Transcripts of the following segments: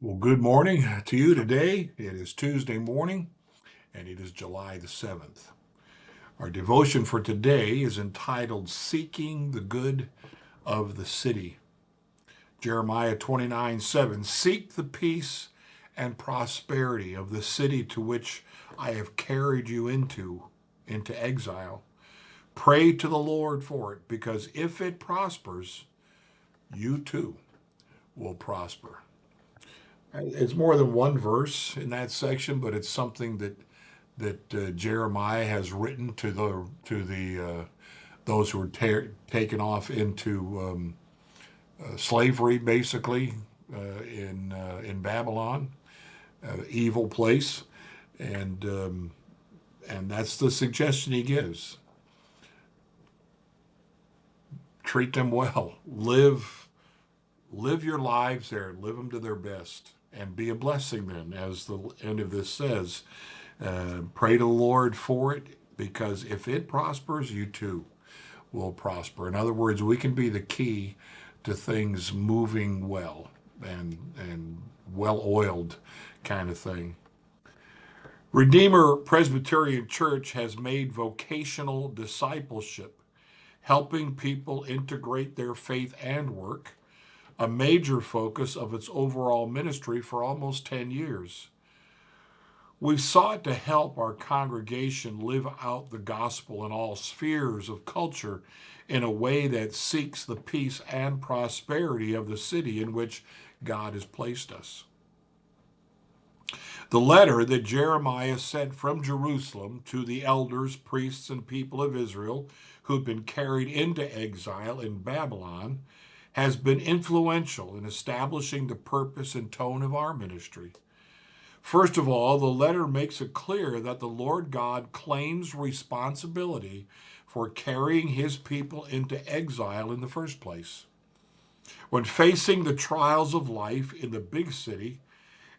Well, good morning to you today. It is Tuesday morning and it is July the 7th. Our devotion for today is entitled Seeking the Good of the City. Jeremiah 29:7. Seek the peace and prosperity of the city to which I have carried you into exile. Pray to the Lord for it, because if it prospers, you too will prosper. It's more than one verse in that section, but it's something that Jeremiah has written to the those who were taken off into slavery, basically in Babylon, evil place, and um, and that's the suggestion he gives: treat them well, live your lives there, live them to their best, and be a blessing. Then, as the end of this says, pray to the Lord for it, because if it prospers, you too will prosper. In other words, we can be the key to things moving well and well oiled kind of thing. Redeemer Presbyterian Church has made vocational discipleship, helping people integrate their faith and work, a major focus of its overall ministry for almost 10 years. We've sought to help our congregation live out the gospel in all spheres of culture in a way that seeks the peace and prosperity of the city in which God has placed us. The letter that Jeremiah sent from Jerusalem to the elders, priests, and people of Israel who'd been carried into exile in Babylon has been influential in establishing the purpose and tone of our ministry. First of all, the letter makes it clear that the Lord God claims responsibility for carrying his people into exile in the first place. When facing the trials of life in the big city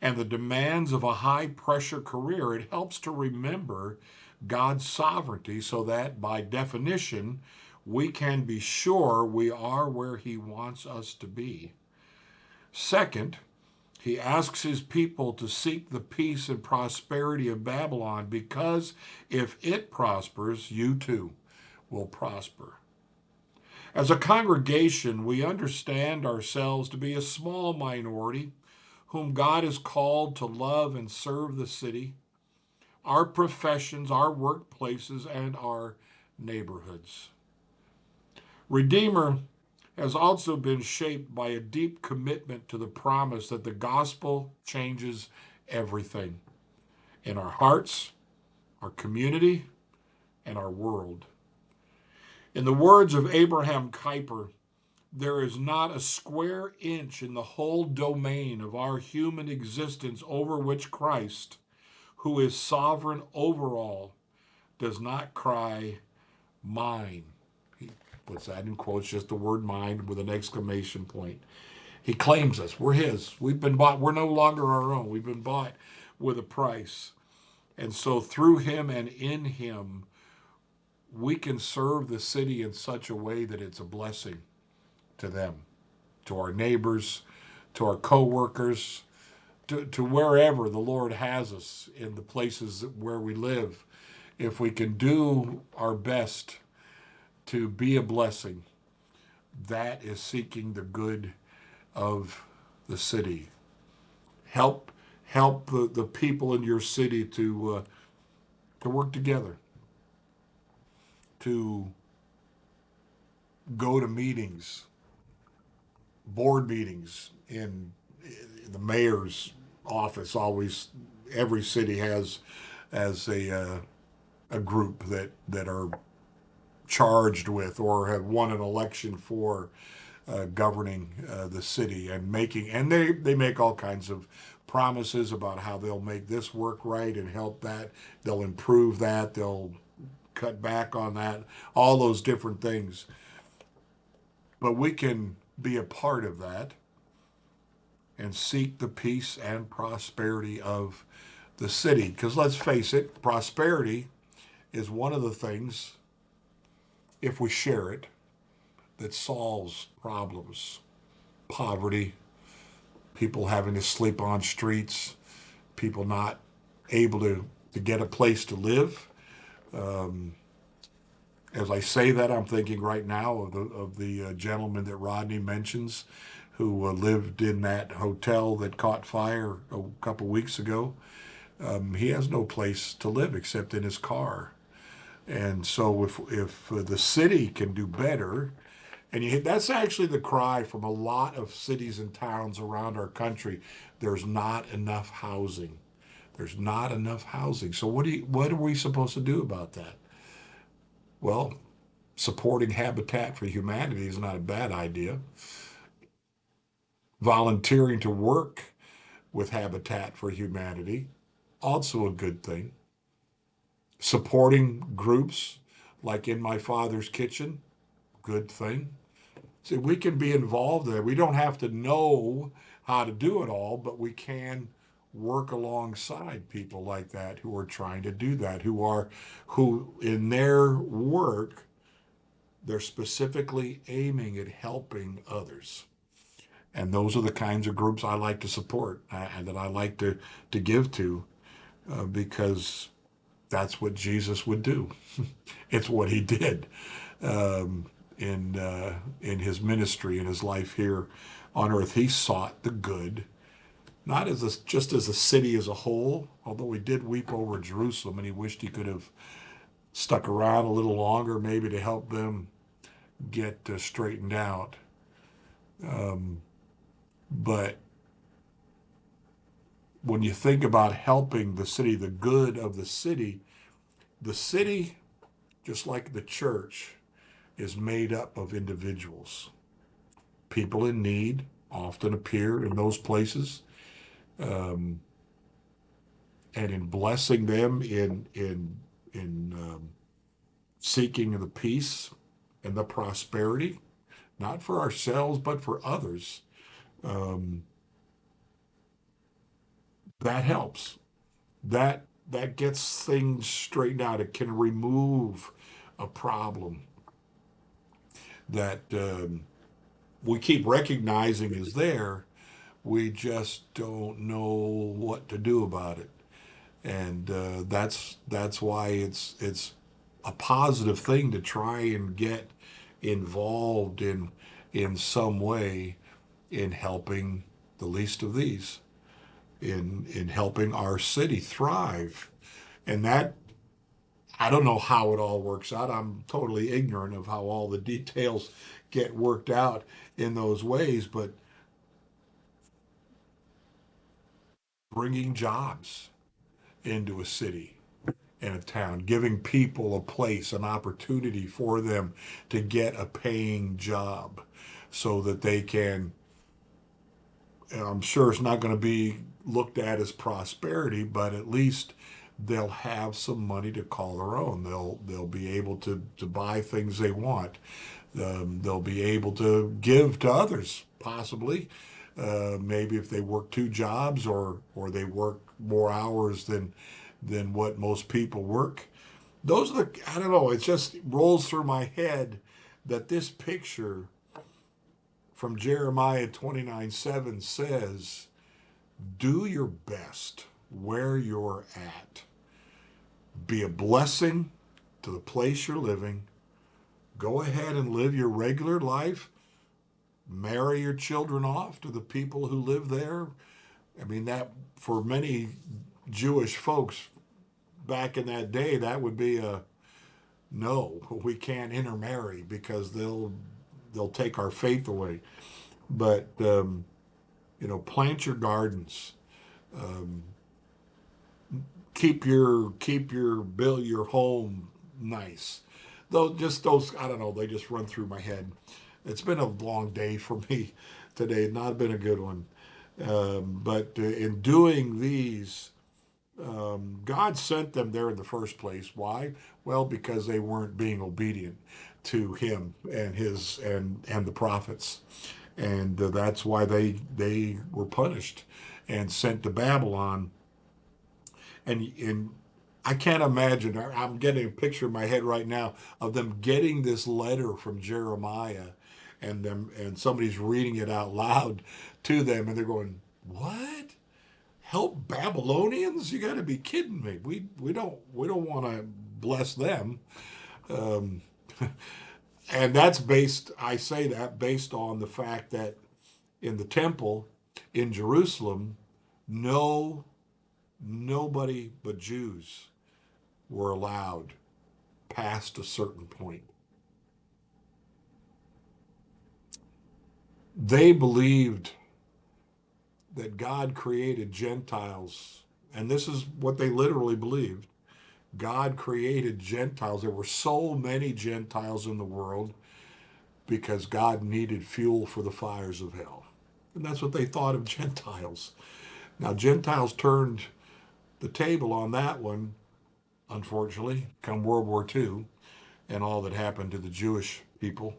and the demands of a high pressure career, it helps to remember God's sovereignty so that, by definition, we can be sure we are where he wants us to be. Second, he asks his people to seek the peace and prosperity of Babylon, because if it prospers, you too will prosper. As a congregation, we understand ourselves to be a small minority whom God has called to love and serve the city, our professions, our workplaces, and our neighborhoods. Redeemer has also been shaped by a deep commitment to the promise that the gospel changes everything in our hearts, our community, and our world. In the words of Abraham Kuyper, there is not a square inch in the whole domain of our human existence over which Christ, who is sovereign over all, does not cry, mine. He puts that in quotes, just the word mine with an exclamation point. He claims us. We're his. We've been bought. We're no longer our own. We've been bought with a price. And so through him and in him, we can serve the city in such a way that it's a blessing to them, to our neighbors, to our co-workers, to wherever the Lord has us in the places where we live. If we can do our best to be a blessing, that is seeking the good of the city. Help help the people in your city to work together, to go to meetings, board meetings in the mayor's office. Always, every city has as a group that are charged with or have won an election for governing the city and making, and they make all kinds of promises about how they'll make this work right and help that, they'll improve that, they'll cut back on that, all those different things. But we can be a part of that and seek the peace and prosperity of the city, because let's face it, prosperity is one of the things, if we share it, that solves problems: poverty, people having to sleep on streets, people not able to get a place to live. Um, as I say that, I'm thinking right now of the gentleman that Rodney mentions, who lived in that hotel that caught fire a couple weeks ago. He has no place to live except in his car. And so if the city can do better, and that's actually the cry from a lot of cities and towns around our country. There's not enough housing. There's not enough housing. So what are we supposed to do about that? Well, supporting Habitat for Humanity is not a bad idea. Volunteering to work with Habitat for Humanity, also a good thing. Supporting groups like In My Father's Kitchen, good thing. See, we can be involved there. We don't have to know how to do it all, but we can work alongside people like that who are trying to do that, who in their work, they're specifically aiming at helping others. And those are the kinds of groups I like to support and that I like to give to because that's what Jesus would do. It's what he did um, in his ministry, in his life here on earth. He sought the good, not just as a city as a whole, although he did weep over Jerusalem and he wished he could have stuck around a little longer, maybe to help them get straightened out. Um, but when you think about helping the city, the good of the city, just like the church, is made up of individuals. People in need often appear in those places, um, and in blessing them, in seeking the peace and the prosperity, not for ourselves but for others. Um, that helps. That gets things straightened out. It can remove a problem that we keep recognizing is there. We just don't know what to do about it, and that's why it's a positive thing to try and get involved in some way in helping the least of these, in helping our city thrive, and that I don't know how it all works out. I'm totally ignorant of how all the details get worked out in those ways, but bringing jobs into a city and a town, giving people a place, an opportunity for them to get a paying job so that they can, and I'm sure it's not going to be looked at as prosperity, but at least they'll have some money to call their own. They'll be able to buy things they want. They'll be able to give to others, possibly. Maybe if they work two jobs or they work more hours than what most people work. Those are the I don't know. It just rolls through my head that this picture from Jeremiah 29:7 says, "Do your best where you're at. Be a blessing to the place you're living. Go ahead and live your regular life. Marry your children off to the people who live there." I mean, that for many Jewish folks back in that day, that would be a no. We can't intermarry because they'll take our faith away. But plant your gardens. Um, build your home nice. Though just those I don't know, they just run through my head. It's been a long day for me today. Not been a good one. But in doing these, God sent them there in the first place. Why? Well, because they weren't being obedient to Him and the prophets, and that's why they were punished and sent to Babylon. And I can't imagine. I'm getting a picture in my head right now of them getting this letter from Jeremiah and somebody's reading it out loud to them, and they're going, "What? Help Babylonians? You got to be kidding me! We don't want to bless them." Um, and that's based. I say that based on the fact that in the temple in Jerusalem, no nobody but Jews were allowed past a certain point. They believed that God created Gentiles, and this is what they literally believed. God created Gentiles. There were so many Gentiles in the world because God needed fuel for the fires of hell. And that's what they thought of Gentiles. Now, Gentiles turned the table on that one, unfortunately, come World War II and all that happened to the Jewish people.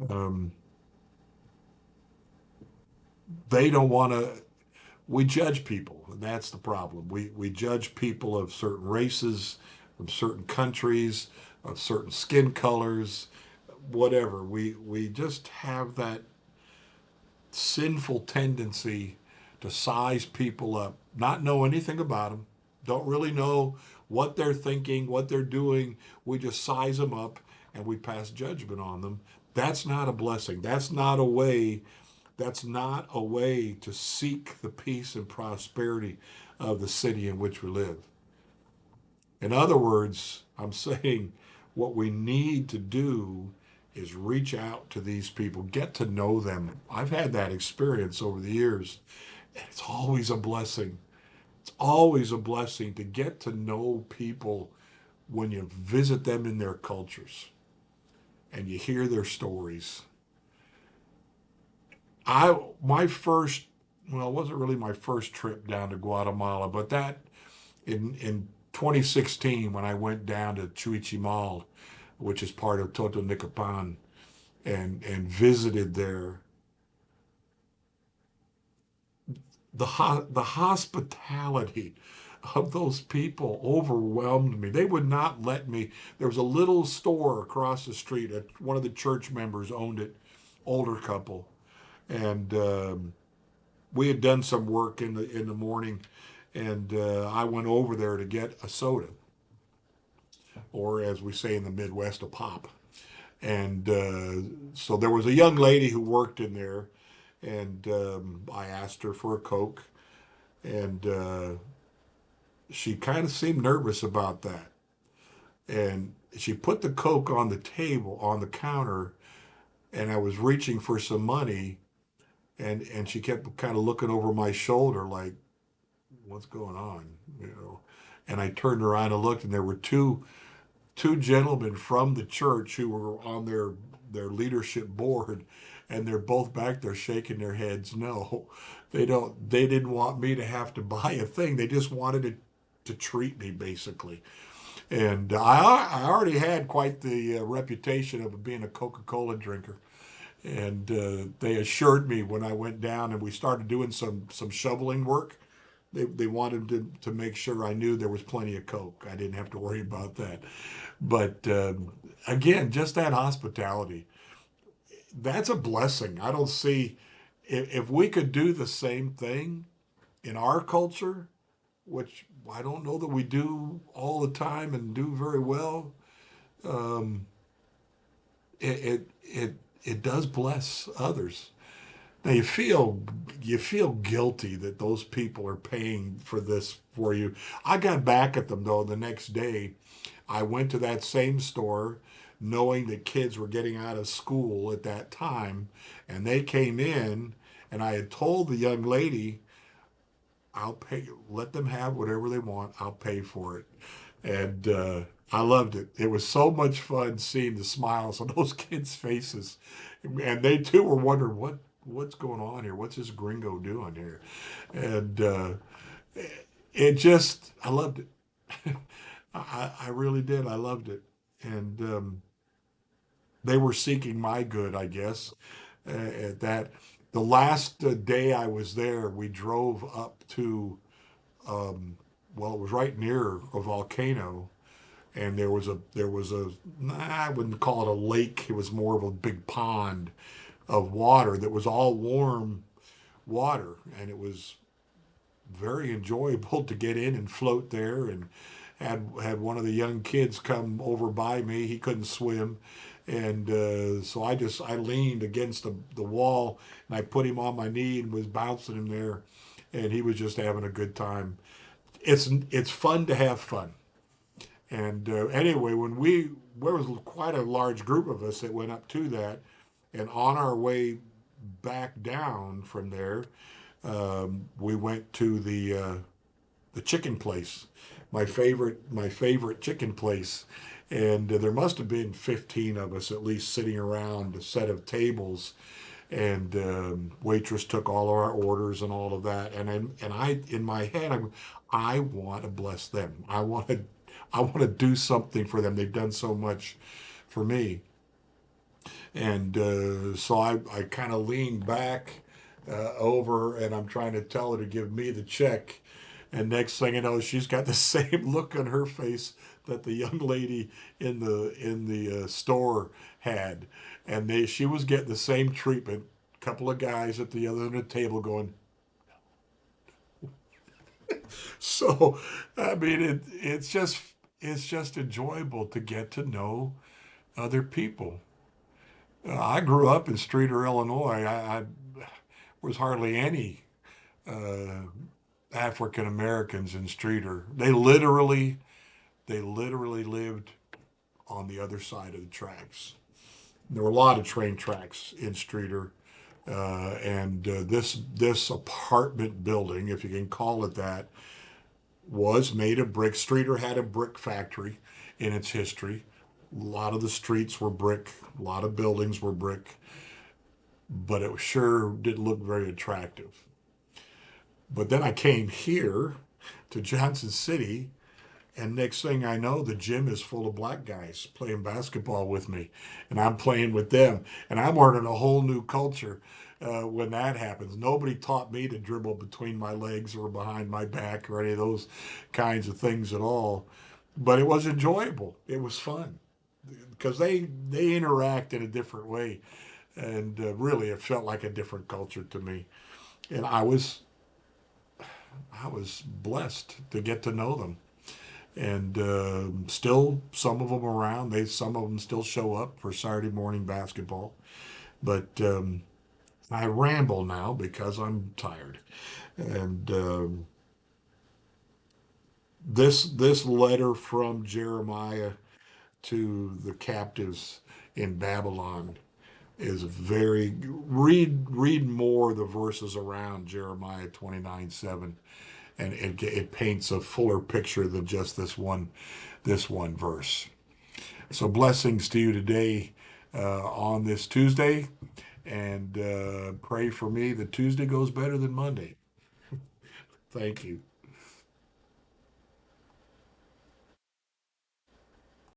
Um, they don't want to, we judge people, and that's the problem. We judge people of certain races, from certain countries, of certain skin colors, whatever. We just have that sinful tendency to size people up, not know anything about them, don't really know what they're thinking, what they're doing. We just size them up and we pass judgment on them. That's not a blessing. That's not a way. That's not a way to seek the peace and prosperity of the city in which we live. In other words, I'm saying what we need to do is reach out to these people, get to know them. I've had that experience over the years, and it's always a blessing. It's always a blessing to get to know people when you visit them in their cultures and you hear their stories. My first, well, it wasn't really my first trip down to Guatemala, but that in 2016 when I went down to Chuichimal, which is part of Totonicapan, and visited there. The hospitality of those people overwhelmed me. They would not let me. There was a little store across the street. One of the church members owned it, older couple, and we had done some work in the morning, and I went over there to get a soda, or as we say in the Midwest, a pop. And so there was a young lady who worked in there, and I asked her for a Coke, and she kind of seemed nervous about that. And she put the Coke on the table, on the counter, and I was reaching for some money, and she kept kind of looking over my shoulder like, what's going on? You know. And I turned around and looked, and there were two gentlemen from the church who were on their leadership board, and they're both back there shaking their heads. No, they didn't want me to have to buy a thing. They just wanted to treat me basically. And I already had quite the reputation of being a Coca-Cola drinker. And they assured me when I went down and we started doing some shoveling work, they wanted to make sure I knew there was plenty of Coke. I didn't have to worry about that. But again, just that hospitality, that's a blessing. I don't see, if we could do the same thing in our culture, which I don't know that we do all the time and do very well, um, it does bless others. Now you feel guilty that those people are paying for this for you. I got back at them though the next day. I went to that same store knowing that kids were getting out of school at that time, and they came in, and I had told the young lady, I'll pay, let them have whatever they want, I'll pay for it. And I loved it. It was so much fun seeing the smiles on those kids' faces. And they too were wondering what's going on here? What's this gringo doing here? And it just, I loved it. I really did. I loved it. And they were seeking my good, I guess. At that, the last day I was there, we drove up to, well, it was right near a volcano, and there was a I wouldn't call it a lake. It was more of a big pond of water that was all warm water, and it was very enjoyable to get in and float there. And had one of the young kids come over by me. He couldn't swim, and so I leaned against the wall and I put him on my knee and was bouncing him there, and he was just having a good time. It's fun to have fun. And anyway, there was quite a large group of us that went up to that, and on our way back down from there, we went to the chicken place, my favorite chicken place, and there must have been 15 of us at least sitting around a set of tables, and waitress took all of our orders and all of that, and I in my head I want to bless them. I want to do something for them. They've done so much for me, and so I kind of leaned back over, and I'm trying to tell her to give me the check. And next thing you know, she's got the same look on her face that the young lady in the store had, and she was getting the same treatment. A couple of guys at the other end of the table going. So, I mean, it's just enjoyable to get to know other people. I grew up in Streator, Illinois. I was hardly any uh, African Americans in Streator. They literally lived on the other side of the tracks. There were a lot of train tracks in Streator, and this apartment building, if you can call it that, was made of brick. Streator had a brick factory in its history. A lot of the streets were brick. A lot of buildings were brick, but it sure didn't look very attractive. But then I came here to Johnson City, and next thing I know, the gym is full of black guys playing basketball with me, and I'm playing with them, and I'm learning a whole new culture when that happens. Nobody taught me to dribble between my legs or behind my back or any of those kinds of things at all. But it was enjoyable. It was fun because they interact in a different way, and really, it felt like a different culture to me. And I was blessed to get to know them, and still some of them around. Some of them still show up for Saturday morning basketball. But I ramble now because I'm tired. And this letter from Jeremiah to the captives in Babylon is very read more of the verses around Jeremiah 29:7, and it paints a fuller picture than just this one verse. So blessings to you today on this Tuesday, and pray for me that Tuesday goes better than Monday. Thank you.